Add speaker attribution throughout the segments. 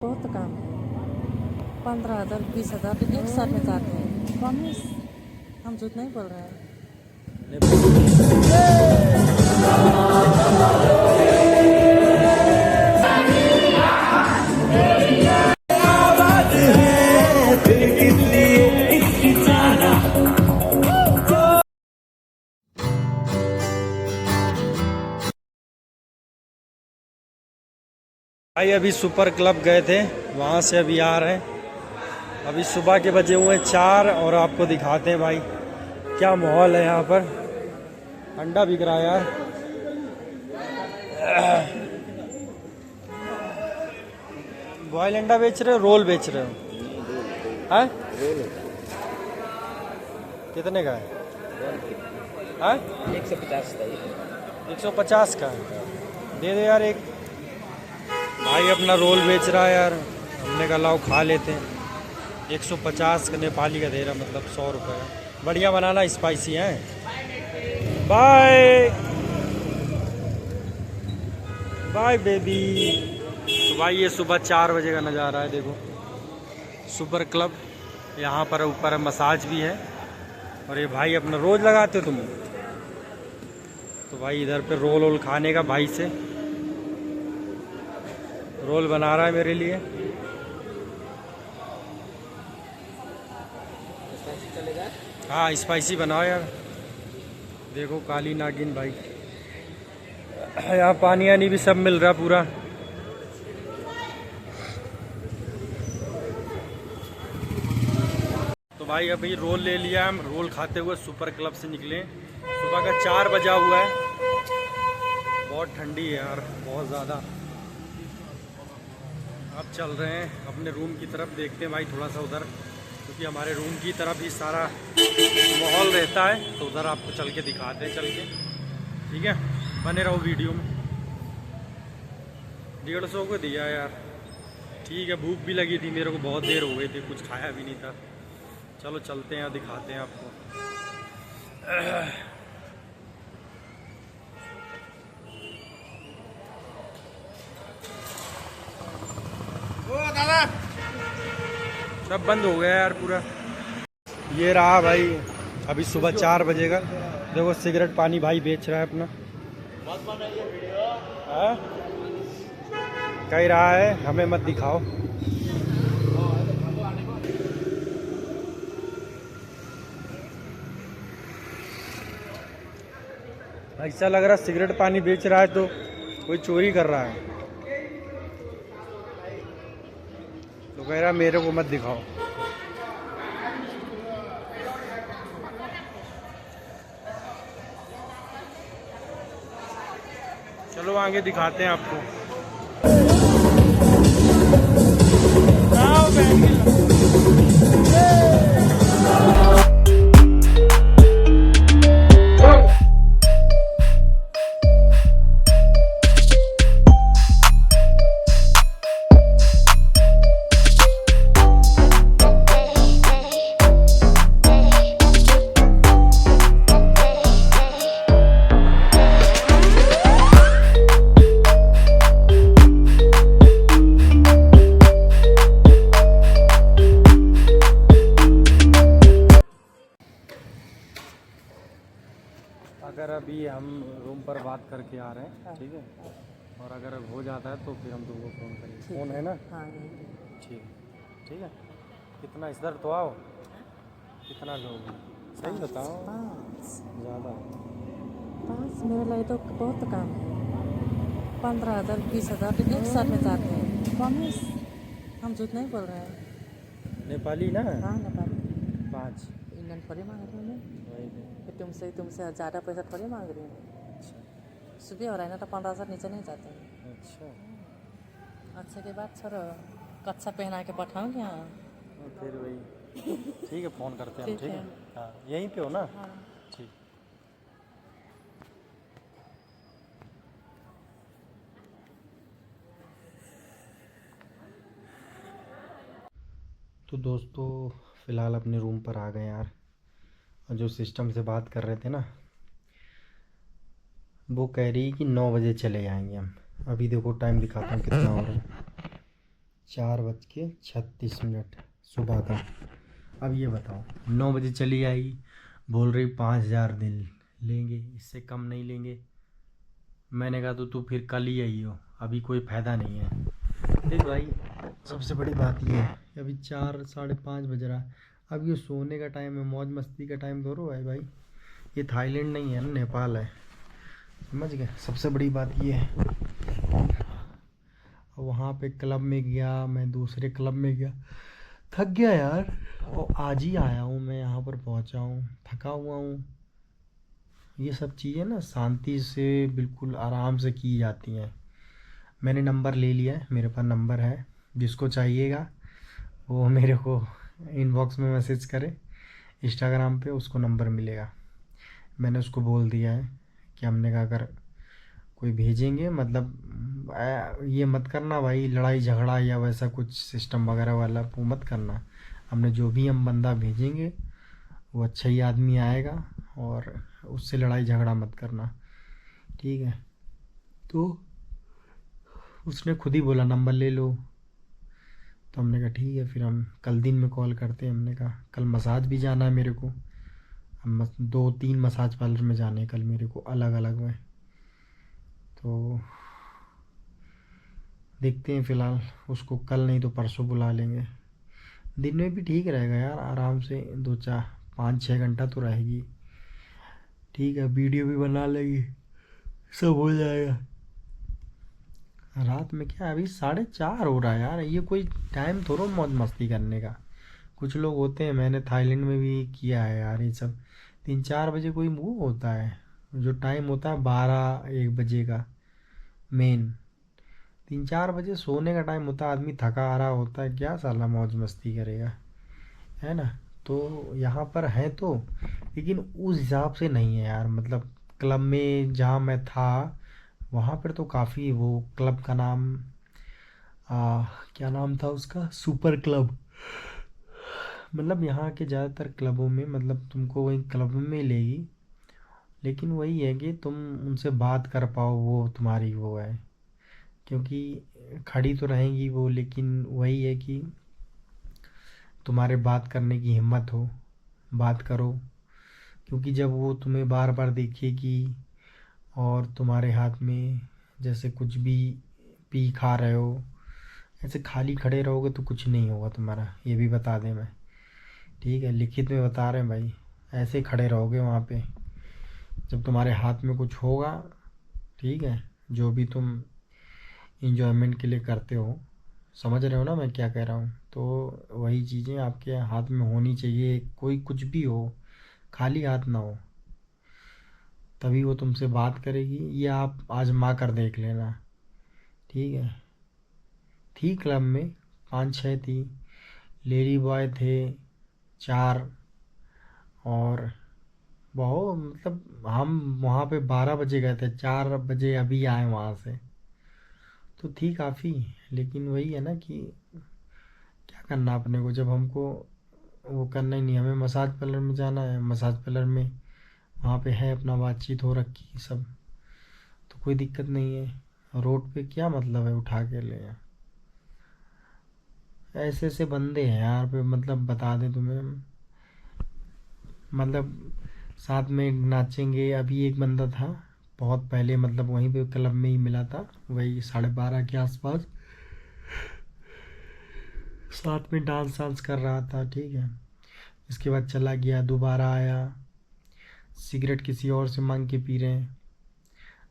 Speaker 1: बहुत काम है। 15,000 20,000 एक साल में जाते हैं। कम ही हम झूठ नहीं बोल रहे हैं।
Speaker 2: भाई अभी सुपर क्लब गए थे, वहाँ से अभी आ रहे हैं। अभी सुबह के बजे हुए 4 और आपको दिखाते हैं भाई क्या माहौल है यहाँ पर। अंडा बिक रहा है यार। बॉयल अंडा बेच रहे हो, रोल बेच रहे हो? हाँ, कितने का है? हाँ, 150 का है। दे दो यार एक। भाई अपना रोल बेच रहा है यार, हमने कहा लाओ खा लेते हैं। 150 का नेपाली का दे रहा, मतलब 100 रुपये। बढ़िया बनाना, स्पाइसी है। Bye bye baby. तो भाई ये सुबह 4 बजे का नज़ारा है, देखो सुपर क्लब। यहाँ पर ऊपर मसाज भी है। और ये भाई अपना रोज लगाते हो तुम? तो भाई इधर पे रोल वोल खाने का, भाई से रोल बना रहा है मेरे लिए। हाँ स्पाइसी बनाओ यार। देखो काली नागिन भाई, यहाँ पानी वानी भी सब मिल रहा पूरा। तो भाई अभी रोल ले लिया, हम रोल खाते हुए सुपर क्लब से निकले। सुबह का 4 बजा हुआ है। बहुत ठंडी है यार, बहुत ज़्यादा। अब चल रहे हैं अपने रूम की तरफ, देखते हैं भाई थोड़ा सा उधर, क्योंकि हमारे रूम की तरफ ही सारा माहौल रहता है। तो उधर आपको चल के दिखाते हैं, चल के। ठीक है, बने रहो वीडियो में। 150 को दिया यार, ठीक है। भूख भी लगी थी मेरे को, बहुत देर हो गई थी, कुछ खाया भी नहीं था। चलो चलते हैं, दिखाते हैं आपको। सब बंद हो गया यार पूरा। ये रहा भाई, अभी सुबह 4 बजे का। देखो सिगरेट पानी भाई बेच रहा है अपना। हाँ? कह रहा है हमें मत दिखाओ। ऐसा लग रहा सिगरेट पानी बेच रहा है तो कोई चोरी कर रहा है। तो कह रहा मेरे को मत दिखाओ। चलो आगे दिखाते हैं आपको। अगर अभी हम रूम पर बात करके आ रहे हैं, ठीक है, और अगर हो जाता है तो फिर हम तुमको फ़ोन करेंगे। फ़ोन है ना?
Speaker 1: हाँ
Speaker 2: ठीक, ठीक है। कितना इधर तो आओ, कितना लोग हैं सही बताओ?
Speaker 1: 5
Speaker 2: ज़्यादा
Speaker 1: 5 मेरे लिए तो बहुत काम है। 15,000 20,000 एक साल में जाते हैं। कम ही हम झूठ नहीं बोल रहे हैं।
Speaker 2: नेपाली ना?
Speaker 1: हाँ नेपाली।
Speaker 2: 5
Speaker 1: इंडियन थोड़ी मांग रही हूँ मैं।
Speaker 2: वही तो।
Speaker 1: तुमसे ज़्यादा पैसा थोड़ी मांग रही हूँ।
Speaker 2: अच्छा
Speaker 1: सुबह हो रहा है ना, तो 15,000 नीचे नहीं जाते हैं।
Speaker 2: अच्छा।
Speaker 1: अच्छा के बाद छोड़ो, कच्छा पहना के पठाऊँ यहाँ।
Speaker 2: फिर वही ठीक है, फ़ोन करते हैं हम।
Speaker 1: ठीक
Speaker 2: ठीक
Speaker 1: है।
Speaker 2: है, हाँ यहीं पे हो ना?
Speaker 1: हाँ।
Speaker 2: ठीक। तो दोस्तों फ़िलहाल अपने रूम पर आ गए यार। और जो सिस्टम से बात कर रहे थे ना, वो कह रही कि 9 बजे चले जाएंगे हम। अभी देखो टाइम दिखाता हूँ कितना हो रहा है। 4:36 सुबह का। अब ये बताओ, 9 बजे चली आई, बोल रही 5,000 दिन लेंगे, इससे कम नहीं लेंगे। मैंने कहा तो तू फिर कल ही आई हो, अभी कोई फ़ायदा नहीं है। देख भाई, सबसे बड़ी बात ये है, अभी 4 साढ़े 5 बज रहा है। अब ये सोने का टाइम है, मौज मस्ती का टाइम थोड़ा है भाई। ये थाईलैंड नहीं है ना, नेपाल है, समझ गए। सबसे बड़ी बात ये है, वहाँ पे क्लब में गया, मैं दूसरे क्लब में गया, थक गया यार। और आज ही आया हूँ मैं, यहाँ पर पहुँचा हूँ, थका हुआ हूँ। ये सब चीज़ें ना शांति से बिल्कुल आराम से की जाती हैं। मैंने नंबर ले लिया है, मेरे पास नंबर है, जिसको चाहिएगा वो मेरे को इनबॉक्स में मैसेज करे, इंस्टाग्राम पे उसको नंबर मिलेगा। मैंने उसको बोल दिया है कि हमने कहा अगर कोई भेजेंगे, मतलब ये मत करना भाई, लड़ाई झगड़ा या वैसा कुछ सिस्टम वगैरह वाला वो मत करना। हमने जो भी हम बंदा भेजेंगे वो अच्छा ही आदमी आएगा, और उससे लड़ाई झगड़ा मत करना, ठीक है। तो उसने खुद ही बोला नंबर ले लो, तो हमने कहा ठीक है, फिर हम कल दिन में कॉल करते हैं। हमने कहा कल मसाज भी जाना है मेरे को, हम 2-3 मसाज पार्लर में जाने हैं कल मेरे को, अलग अलग में। तो देखते हैं, फ़िलहाल उसको कल नहीं तो परसों बुला लेंगे। दिन में भी ठीक रहेगा यार, आराम से 2-4-5-6 घंटा तो रहेगी, ठीक है। वीडियो भी बना लेगी, सब हो जाएगा। रात में क्या, अभी 4:30 हो रहा है यार, ये कोई टाइम थोड़ा मौज मस्ती करने का। कुछ लोग होते हैं, मैंने थाईलैंड में भी किया है यार ये सब, 3-4 बजे कोई वो होता है, जो टाइम होता है 12-1 बजे का मेन, 3-4 बजे सोने का टाइम होता है, आदमी थका आ रहा होता है, क्या साला मौज मस्ती करेगा, है ना। तो यहाँ पर है तो, लेकिन उस हिसाब से नहीं है यार। मतलब क्लब में जहाँ मैं था वहाँ पर तो काफ़ी, वो क्लब का नाम क्या नाम था उसका, सुपर क्लब। मतलब यहाँ के ज़्यादातर क्लबों में, मतलब तुमको वही क्लब में ही लेगी, लेकिन वही है कि तुम उनसे बात कर पाओ, वो तुम्हारी वो है। क्योंकि खड़ी तो रहेंगी वो, लेकिन वही है कि तुम्हारे बात करने की हिम्मत हो, बात करो। क्योंकि जब वो तुम्हें बार बार देखेगी और तुम्हारे हाथ में जैसे कुछ भी पी खा रहे हो, ऐसे खाली खड़े रहोगे तो कुछ नहीं होगा तुम्हारा, ये भी बता दें मैं, ठीक है। लिखित में बता रहे हैं भाई, ऐसे खड़े रहोगे वहाँ पे। जब तुम्हारे हाथ में कुछ होगा, ठीक है, जो भी तुम इंजॉयमेंट के लिए करते हो, समझ रहे हो ना मैं क्या कह रहा हूँ। तो वही चीज़ें आपके हाथ में होनी चाहिए, कोई कुछ भी हो, खाली हाथ ना हो, तभी वो तुमसे बात करेगी। ये आप आजमा कर देख लेना, ठीक है। थी क्लब में 5-6 थी, लेडी बॉय थे 4, और बहुत, मतलब हम वहाँ पे 12 बजे गए थे, 4 बजे अभी आए वहाँ से, तो थी काफ़ी। लेकिन वही है ना कि क्या करना अपने को, जब हमको वो करना ही नहीं, हमें मसाज पार्लर में जाना है, मसाज पार्लर में वहाँ पे है अपना बातचीत हो रखी सब, तो कोई दिक्कत नहीं है। रोड पे क्या मतलब है उठा के ले, ऐसे ऐसे बंदे हैं यार पे, मतलब बता दें तुम्हें, मतलब साथ में नाचेंगे। अभी एक बंदा था बहुत पहले, मतलब वहीं पे क्लब में ही मिला था, वही 12:30 के आसपास, साथ में डांस वांस कर रहा था, ठीक है। इसके बाद चला गया, दोबारा आया, सिगरेट किसी और से मांग के पी रहे हैं।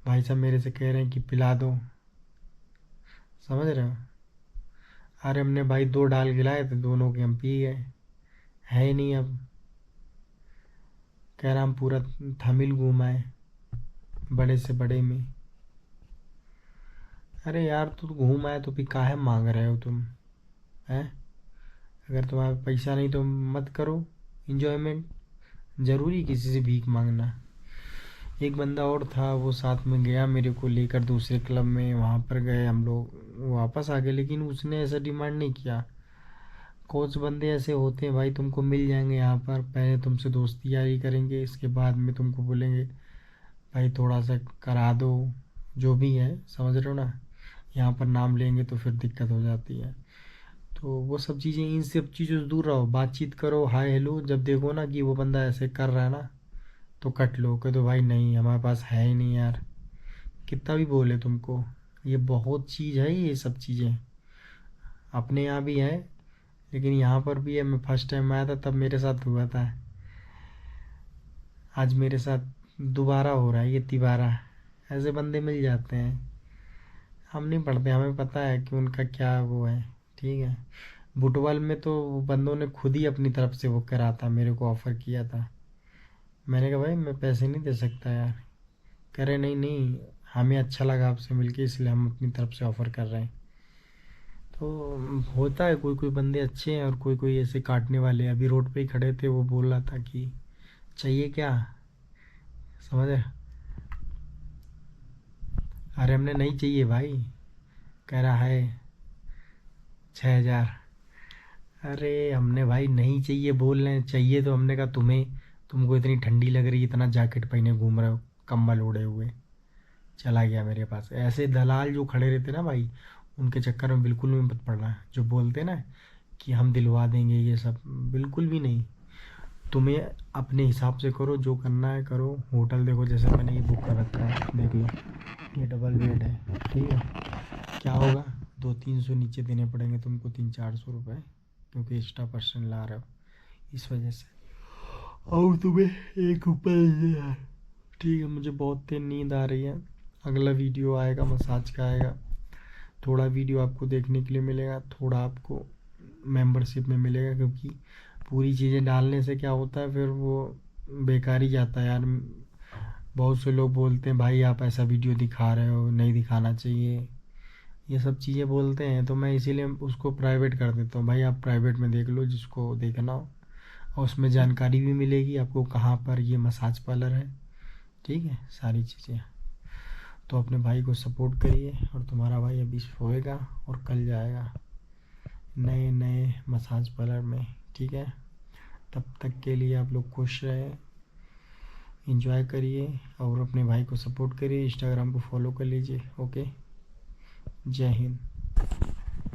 Speaker 2: भाई साहब मेरे से कह रहे हैं कि पिला दो, समझ रहे हो। अरे हमने भाई 2 डाल गिलाए थे, दोनों के हम पी गए, है ही नहीं अब। कह रहा हम पूरा तमिल घूमाए बड़े से बड़े में। अरे यार तू तो घूम आए तो फिर काहे मांग रहे हो तुम, हैं। अगर तुम्हारा पैसा नहीं तो मत करो इंजॉयमेंट, ज़रूरी किसी से भीख मांगना। एक बंदा और था, वो साथ में गया मेरे को लेकर दूसरे क्लब में, वहाँ पर गए हम लोग, वापस आ गए, लेकिन उसने ऐसा डिमांड नहीं किया। कुछ बंदे ऐसे होते हैं भाई, तुमको मिल जाएंगे यहाँ पर, पहले तुमसे दोस्ती यारी करेंगे, इसके बाद में तुमको बोलेंगे भाई थोड़ा सा करा दो, जो भी है, समझ रहे हो ना। यहाँ पर नाम लेंगे तो फिर दिक्कत हो जाती है। तो वो सब चीज़ें, इन सब चीज़ों से दूर रहो, बातचीत करो, हाय हेलो। जब देखो ना कि वो बंदा ऐसे कर रहा है ना, तो कट लो, कह दो भाई नहीं हमारे पास है ही नहीं यार। कितना भी बोले तुमको, ये बहुत चीज़ है, ये सब चीज़ें अपने यहाँ भी है, लेकिन यहाँ पर भी है। मैं फर्स्ट टाइम आया था तब मेरे साथ हुआ था, आज मेरे साथ दोबारा हो रहा है ये तिबारा। ऐसे बंदे मिल जाते हैं। हम नहीं पढ़ते, हमें पता है कि उनका क्या वो है। ठीक है, फुटबॉल में तो वो बंदों ने खुद ही अपनी तरफ से वो करा था, मेरे को ऑफ़र किया था। मैंने कहा भाई मैं पैसे नहीं दे सकता यार। कह रहे नहीं नहीं, हमें अच्छा लगा आपसे मिलके, इसलिए हम अपनी तरफ से ऑफ़र कर रहे हैं। तो होता है, कोई कोई बंदे अच्छे हैं और कोई कोई ऐसे काटने वाले। अभी रोड पे ही खड़े थे, वो बोल रहा था कि चाहिए क्या, समझ रहे? अरे हमने नहीं चाहिए भाई, कह रहा है 6,000। अरे हमने भाई नहीं चाहिए बोल रहे हैं, चाहिए तो हमने कहा तुम्हें, तुमको इतनी ठंडी लग रही, इतना जैकेट पहने घूम रहे हो कंबल ओढ़े हुए। चला गया मेरे पास। ऐसे दलाल जो खड़े रहते ना भाई, उनके चक्कर में बिल्कुल भी मत पड़ना। जो बोलते ना कि हम दिलवा देंगे, ये सब बिल्कुल भी नहीं। तुम्हें अपने हिसाब से करो, जो करना है करो। होटल देखो, जैसे मैंने ये बुक कर रखा है, देख लो, ये डबल बेड है। ठीक है, क्या होगा, 200-300 नीचे देने पड़ेंगे तुमको, 300-400 रुपये, क्योंकि एक्स्ट्रा पर्सन ला रहे हो इस वजह से। और तुम्हें एक ऊपर, ठीक है, मुझे बहुत तेज नींद आ रही है। अगला वीडियो आएगा मसाज का आएगा, थोड़ा वीडियो आपको देखने के लिए मिलेगा, थोड़ा आपको मेंबरशिप में मिलेगा, क्योंकि पूरी चीज़ें डालने से क्या होता है फिर वो बेकार ही जाता है यार। बहुत से लोग बोलते हैं भाई आप ऐसा वीडियो दिखा रहे हो, नहीं दिखाना चाहिए, ये सब चीज़ें बोलते हैं। तो मैं इसीलिए उसको प्राइवेट कर देता हूँ। भाई आप प्राइवेट में देख लो जिसको देखना हो, और उसमें जानकारी भी मिलेगी आपको कहाँ पर ये मसाज पार्लर है। ठीक है, सारी चीज़ें। तो अपने भाई को सपोर्ट करिए, और तुम्हारा भाई अभी सोएगा और कल जाएगा नए नए मसाज पार्लर में। ठीक है, तब तक के लिए आप लोग खुश रहें, एंजॉय करिए, और अपने भाई को सपोर्ट करिए। इंस्टाग्राम को फॉलो कर लीजिए। ओके, जय हिंद।